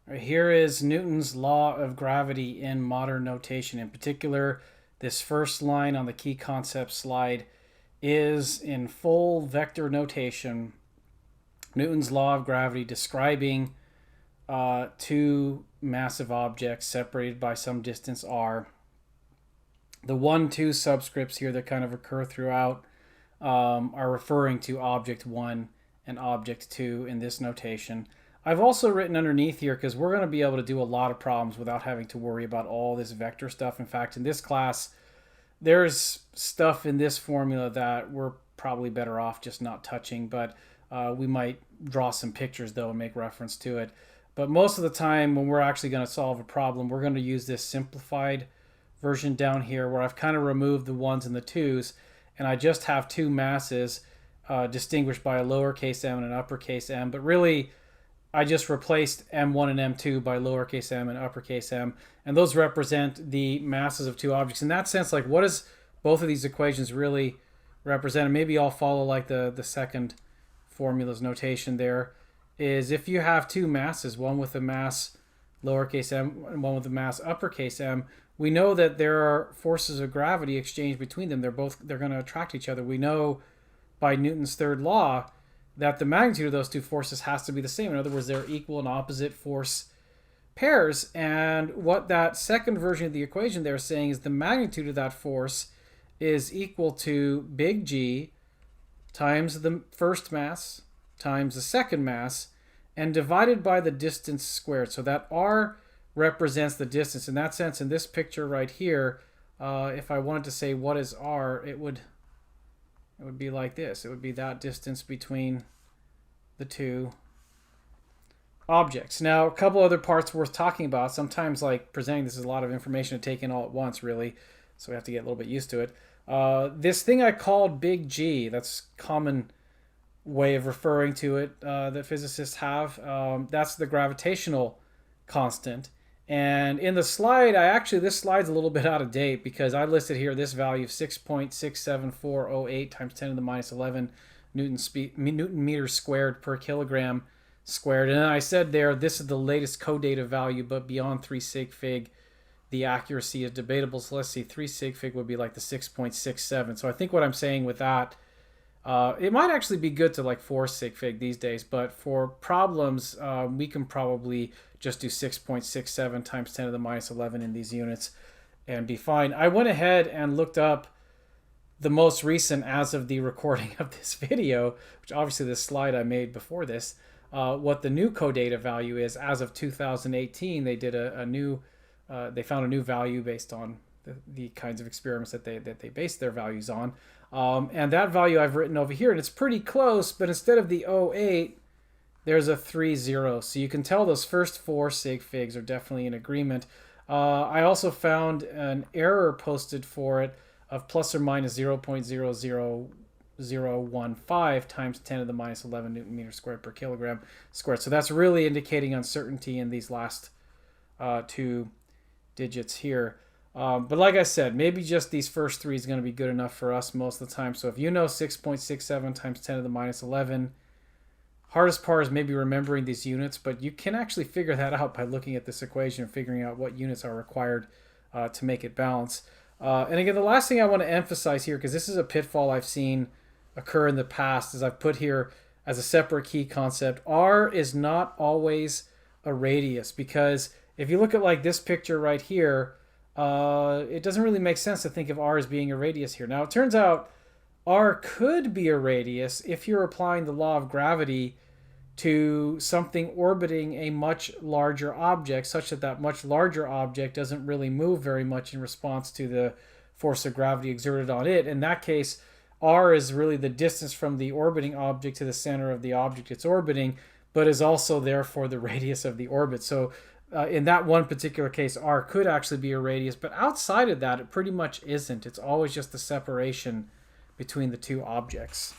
Right, here is Newton's law of gravity in modern notation. In particular, this first line on the key concept slide is in full vector notation. Newton's law of gravity describing two massive objects separated by some distance r. The 1, 2 subscripts here that kind of occur throughout are referring to object 1 and object 2 in this notation. I've also written underneath here because we're going to be able to do a lot of problems without having to worry about all this vector stuff. In fact, in this class, there's stuff in this formula that we're probably better off just not touching, but we might draw some pictures though and make reference to it. But most of the time when we're actually going to solve a problem, we're going to use this simplified version down here where I've kind of removed the 1s and the 2s, and I just have two masses distinguished by a lowercase m and an uppercase m, but really I just replaced m1 and m2 by lowercase m and uppercase m, and those represent the masses of two objects. In that sense, like, what does both of these equations really represent? And maybe I'll follow like the second formula's notation there, is if you have two masses, one with a mass lowercase m and one with a mass uppercase m, we know that there are forces of gravity exchanged between them. They're going to attract each other. We know by Newton's third law that the magnitude of those two forces has to be the same. In other words, they're equal and opposite force pairs. And what that second version of the equation there is saying is the magnitude of that force is equal to big G times the first mass times the second mass and divided by the distance squared. So that R represents the distance. In that sense, in this picture right here, if I wanted to say what is R, it would be like this. It would be that distance between the two objects. Now, a couple other parts worth talking about. Sometimes, like, presenting this is a lot of information to take in all at once, really, so we have to get a little bit used to it. This thing I called big G, that's common way of referring to it that physicists have. That's the gravitational constant. And in the slide, this slide's a little bit out of date because I listed here this value of 6.67408 times 10 to the minus 11 Newton meters squared per kilogram squared. And then I said there, this is the latest co-data value, but beyond 3 sig fig, the accuracy is debatable. So let's see, 3 sig fig would be like the 6.67. So I think what I'm saying with that, it might actually be good to like 4 sig fig these days, but for problems, we can probably just do 6.67 times 10 to the minus 11 in these units and be fine. I went ahead and looked up the most recent as of the recording of this video, which obviously this slide I made before this, what the new co-data value is as of 2018. They did they found a new value based on the kinds of experiments that they based their values on. And that value I've written over here, and it's pretty close, but instead of the 08, there's a 30. So you can tell those first 4 sig figs are definitely in agreement. I also found an error posted for it of plus or minus 0.00015 times 10 to the minus 11 Newton meters squared per kilogram squared. So that's really indicating uncertainty in these last two digits here. But like I said, maybe just these first 3 is going to be good enough for us most of the time. So if you know 6.67 times 10 to the minus 11, hardest part is maybe remembering these units, but you can actually figure that out by looking at this equation and figuring out what units are required to make it balance. And again, the last thing I want to emphasize here, because this is a pitfall I've seen occur in the past, is I've put here as a separate key concept, R is not always a radius, because if you look at like this picture right here, it doesn't really make sense to think of R as being a radius here. Now, it turns out R could be a radius if you're applying the law of gravity to something orbiting a much larger object, such that that much larger object doesn't really move very much in response to the force of gravity exerted on it. In that case, R is really the distance from the orbiting object to the center of the object it's orbiting, but is also therefore the radius of the orbit. So in that one particular case, R could actually be a radius, but outside of that, it pretty much isn't. It's always just the separation between the two objects.